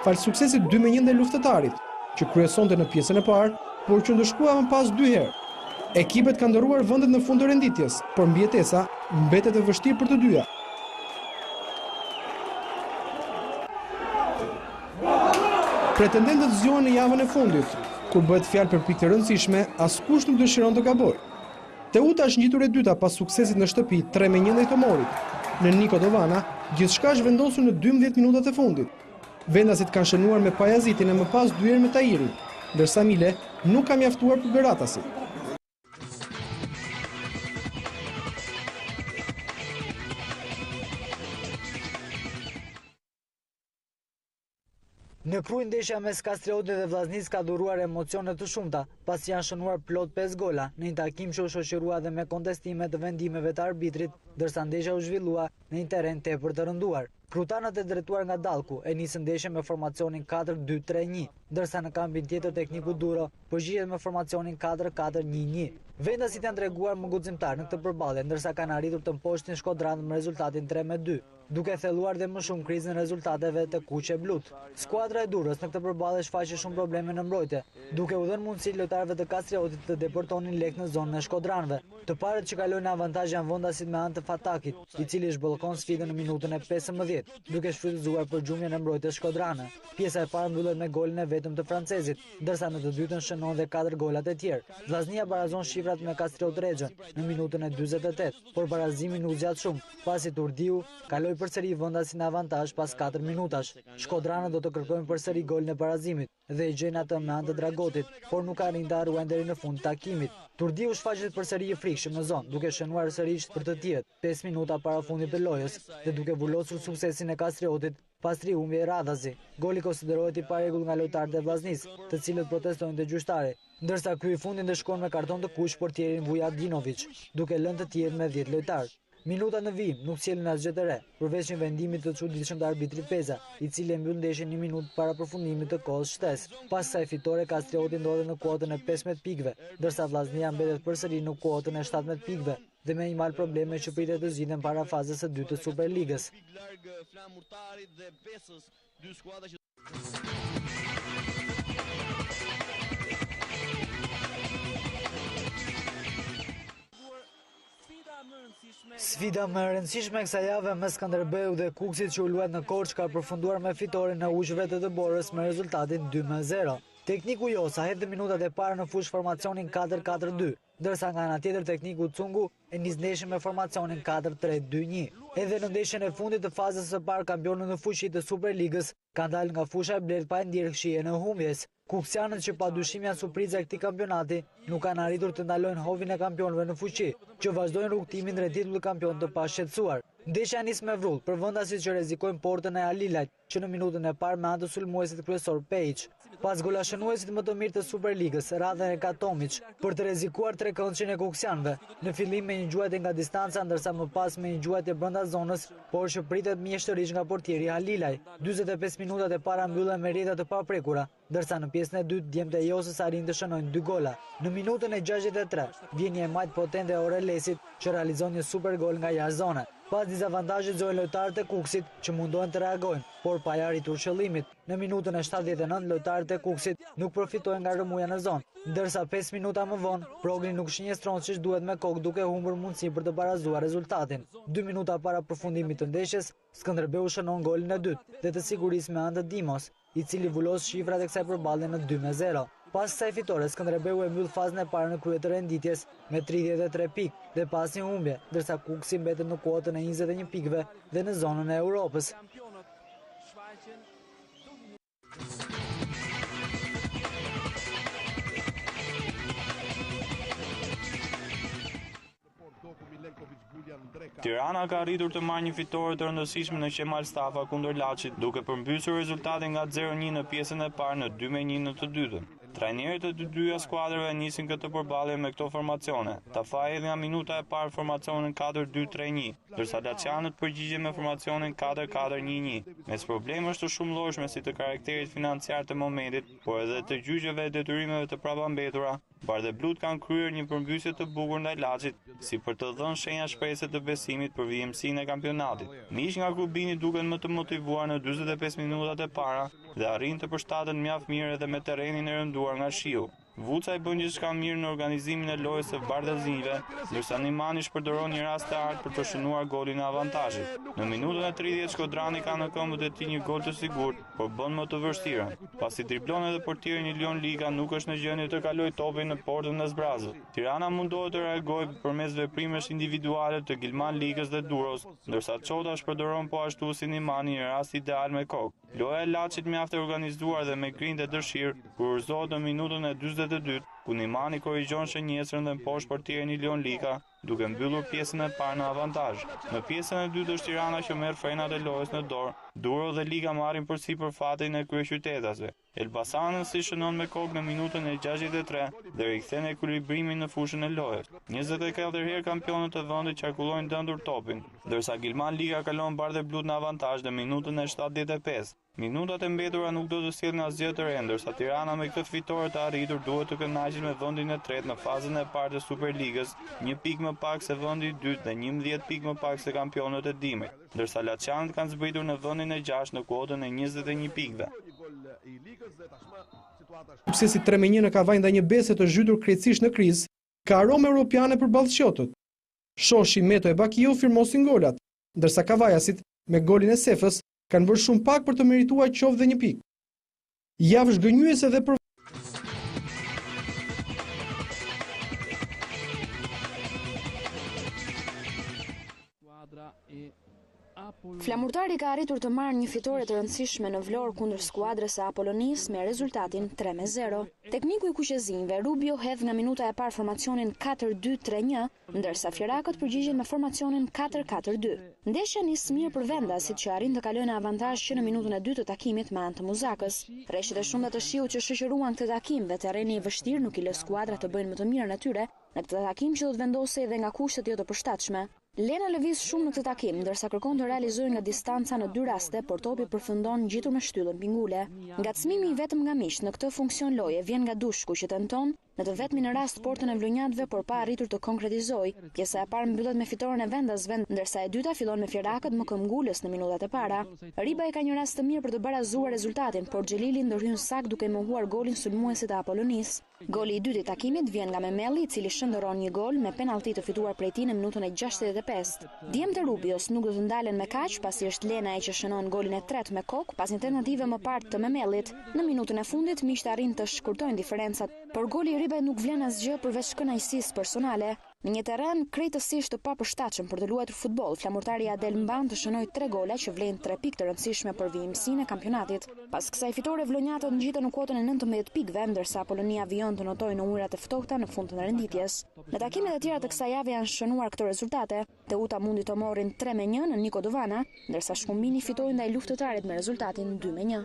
falë suksesit 2-1 ndaj Luftëtarit, që kryesonte në pjesën e parë, por që ndëshkua më pas 2 herë. Ekipet kanë ndërruar vendet në fund të renditjes, por mbijetesa mbetet e vështirë për të dyja. Pretendentët zgjohen në javën e fundit, kur bëhet fjalë për pikë të rëndësishme, askush nuk dëshiron të gabojë. Teuta është ngjitur e dyta pas suksesit në shtëpi 3-1 ndaj Tomorit. Në Niko Dovana, gjithçka është vendosur në 12 minutat e fundit. Vendasit kanë shënuar me Pajazitin e më pas 2 herë me Tahirin, ndërsa Mile nuk ka mjaftuar për Beratasin. Në krye ndeshja mes Kastriotit dhe Vllaznis ka dhuruar emocione të shumta, pasi janë shënuar plot 5 gola, në një takim që u shoqërua dhe me kontestime të vendimeve të arbitrit, ndërsa ndeshja u zhvillua në një terren tepër të rënduar. Krutanët e drejtuar nga Dallku e nisën ndeshjen me formacionin 4-2-3-1, ndërsa në kampin tjetër tekniku Duro përgjigjet me formacionin 4-4-1-1. Vendasit janë treguar më guximtar në këtë përballje, ndërsa kanë arritur të mposhtin Shkodran me rezultatin 3-2, duke thelluar dhe më shumë krizën e rezultateve të kuqe blut. Skuadra e Durrës në këtë përballje shfaqi shumë probleme në mbrojtje, duke u dhënë mundësi lojtarëve të Kastriotit të deportonin lek në zonën e Shkodranëve. Të parët që kalojnë në avantazh janë vendasit me anë të Fatakit, i cili zhbllokon sfidën në minutën e 15, duke shfrytëzuar përgjumjen e mbrojtjes shkodrane. Pjesa e parë mbyllet me golin e vetëm të francezit, ndërsa në të dytën shënon dhe 4 golat e tjerë. Vllaznia barazon shifrat me Kastriot Rexhën në minutën e 48, por barazimi nuk zgjat shumë, pasi Turdiu kaloi përsëri vendasin në avantazh pas 4 minutash. Shkodranët do të kërkojnë përsëri golin e barazimit dhe i gjejnë atë me anë të Dragotit, por nuk arrin ta ruajnë deri në fund të takimit. Turdiu shfaqet përsëri i frikshëm në zonë, duke shënuar sërish për të tjerët 5 minuta para fundit të lojës dhe duke vullosur suksesin e Kastriotit pas triumfi i radhazi. Goli konsiderohet i parregull nga lojtarët e Vllaznis, të cilët protestojnë te gjyqtari, ndërsa ky i fundit ndeshkon me karton të kuq portierin Vujadinovic, duke lënë të tjerë me 10 lojtar. Minuta në vijim nuk sjellin asgjë të re, përveç një vendimit të çuditshëm të arbitrit Peza, i cili e mbyll ndeshjen 1 minutë para përfundimit të kohës shtesë. Pas saj fitore, Kastrioti ndodhet në kuotën e 15 pikëve, ndërsa Vllaznia mbetet përsëri në kuotën e 17 pikëve dhe me një mal probleme që pritet të zgjidhen para fazës së dytë të Superligës. Sfida më e rëndësishme kësaj jave mes Skënderbeu dhe Kukësit që u luajt në Korçë ka përfunduar me fitoren e ujëve të Dëborës me rezultatin 2-0. Tekniku Josa hedhë minutat e parë në fush formacionin 4-4-2, ndërsa nga ana tjetër tekniku Cungu e nis ndeshjen me formacionin 4-3-2-1. Edhe në ndeshjen e fundit të fazës së parë kampionët në fushi të Superligës kanë dalë nga fusha e blerë pa ndjerë shihen e humbjes. Kuksianët që padyshim janë surpriza e këtij kampionati nuk kanë arritur të ndalojnë hovin e kampionëve në fuqi, që vazhdojnë rrugtimin drejt titullit kampion të pashqetësuar. Ndeshja nis me vrull për vendasit që rrezikojnë portën e Alilajt, që në minutën e parë me anë të sulmuesit kryesor Pejić. Pas golashënuesit më të mirë të Superligës, radhën e ka Tomić, për të rrezikuar trekëndshën e kuksianëve. Në fillim me një gjuajtje nga distanca, ndërsa më pas me një gjuajtje brenda zonës, por që pritet mjeshtërisht nga portieri Halilaj. 45 minutat e para mbyllen me rrjeta të paprekura, ndërsa në pjesën e dytë djemtë e Josës arrin të shënojnë 2 gola. Në minutën e 63 vjen një majt potente e Orelesit që realizon një super gol nga jashtë zone. Pas dizavantazhit zojnë lojtarët e Kukësit që mundohen të reagojnë, por pa arritur qëllimit. Në minutën e 79 lojtarët e Kukësit nuk përfitojnë nga rëmuja në zonë, ndërsa 5 minuta më vonë Progri nuk shinjestron siç duhet me kokë duke humbur mundësi për të barazuar rezultatin. 2 minuta para përfundimit të ndeshjes, Skënderbeu shënon golin e dytë dhe të sigurisë me anë të Dimos, i cili vulos shifrat e kësaj përballje në 2-0. Pas kësaj fitore, Skënderbeu e mbyll fazën e parë në krye të renditjes me 33 pikë dhe pas një humbje, ndërsa Kukësi mbetet në kuotën e 21 pikëve dhe në zonën e Europës. Tirana ka arritur të marrë një fitore të rëndësishme në Qemal Stafa kundër Laçit, duke përmbysur rezultatin nga 0-1 në pjesën e parë në 2-1 në të dytën. Trajnerët e dyja skuadrave nisin këtë përballje me këto formacione. Tafaj edhe nga minuta e parë formacionin 4-2-3-1, ndërsa Laçanët përgjigjen me formacionin 4-4-1-1. Mes problemesh të shumëllojshme si të karakterit financiar të momentit, por edhe të gjyqeve e detyrimeve të prapambetura, Bardhë Blut kanë kryer një përmbysje të bukur ndaj Laçit, si për të dhënë shenja shprehëse të besimit për vijimsinë e kampionatit. Miq nga Krubini duken më të motivuar në 45 minutat e para dhe arrin të përshtaten mjaft mirë edhe me terrenin e rënduar nga shiu. Vuca i bën gjithçka mirë në organizimin e lojës së bardhazinjve, ndërsa Nimani shpërdoron një rast të artë për të shënuar golin e avantazhit. Në minutën e 30 Shkodrani ka në këmbët e tij një gol të sigurt, por bën më të vështirën. Pasi driblon edhe portieri Ilion Liga nuk është në gjendje të kalojë topin në portën e zbrazët. Tirana mundohet të reagojë përmes veprimesh individuale të Gilman Ligës dhe Duros, ndërsa Çota shpërdoron po ashtu si Nimani një rast ideal me kokë. Loja e Laçit mjaft e organizuar dhe me grindë e dëshirë, kurorëzohet në minutën e 42, ku Nimani korrigjon shënjesrën dhe mposh portierin Ilion Lika, duke mbyllur pjesën e parë në avantazh. Në pjesën e dytë është Tirana që merr frenat e lojës në dorë. Duro dhe Liga marrin përsipër fatin e kryeqytetasve. Elbasanën si shënon me kokë në minutën e 63 dhe rikthen ekuilibrimin në fushën e lojës. 24 herë kampionët e vendit qarkullojnë dëndur topin, ndërsa Gilman Liga kalon Bardhë Blut në avantazh në minutën e 75. Minutat e mbetura nuk do të sjellin asgjë të re, ndërsa Tirana me këtë fitore të arritur duhet të kënaqet me vendin e tretë në fazën e parë të Superligës, 1 pikë më pak se vendi i dytë dhe 11 pikë më pak se kampionët e dimrit, ndërsa Laçanët kanë zbritur në vendin e 6 në kuotën e 21 pikëve. Suksesi 3-1 në Kavaj ndaj një Bese të zhytur krejtësisht në krizë, ka aromë europiane për ballqotët. Shoshi Meto e Bakiu firmosin golat, ndërsa Kavajasit me golin e Sefës kanë bërë shumë pak për të merituar qoftë dhe 1 pikë. Javë zgënjyese dhe për Flamurtari ka arritur të marrë një fitore të rëndësishme në Vlorë kundër skuadrës së Apollonis me rezultatin 3-0. Tekniku i kuqezinjve Rubio hedh nga minuta e parë formacionin 4-2-3-1, ndërsa fjerakët përgjigjen me formacionin 4-4-2. Ndeshja nis mirë për vendasit që arrin të kalojnë në avantazh që në minutën e 2 të takimit me anë të Muzakës. Rreshtet e shumta të shiut që shoqëruan këtë takim dhe terreni i vështirë nuk i lë skuadrat të bëjnë më të mirën e tyre në këtë takim që do të vendosej edhe nga kushtet jo të përshtatshme. Lena lëviz shumë në këtë takim, ndërsa kërkon të realizojë nga distanca në 2 raste, por topi përfundon ngjitur me shtyllën pingule. Ngacmimi vetëm nga miq në këtë funksion loje vjen nga Dushku që tenton në të vetmin rast portën e vlonjatëve, por pa arritur të konkretizojë. Pjesa e parë mbyllet me fitoren e vendasve, ndërsa e dyta fillon me fjerakët më këmbgulës në minutat e para. Riba ka një rast të mirë për të barazuar rezultatin, por Xhelili ndërhyn sakt duke mohuar golin sulmuesit e Apollonis. Goli i dytë i takimit vjen nga Memelli, i cili shndërron një gol me penallti të fituar prej tij në minutën e 65. Djemtë e Rubios nuk do të ndalen me kaq, pasi është Lena e që shënon golin e tretë me kokë pas një tentative më parë të Memellit. Në minutën e fundit miqtë arrin të shkurtojnë diferencat, por goli i Ribaj nuk vlen asgjë përveç kënaqësisë personale. Në një terren krejtësisht të papërshtatshëm për të luajtur futboll, flamurtari Adel mban të shënojë 3 gola që vlen 3 pikë të rëndësishme për vijimsinë e kampionatit. Pas kësaj fitore vlonjatët ngjiten në kuotën e 19 pikëve, ndërsa Apollonia vijon të notojë numrat e ftohta në fund të renditjes. Në takimet e tjera të kësaj jave janë shënuar këto rezultate. Teuta mundi të morrin 3-1 në Niko Dovana, ndërsa Shkumbini fitoi ndaj Luftëtarit me rezultatin 2-1.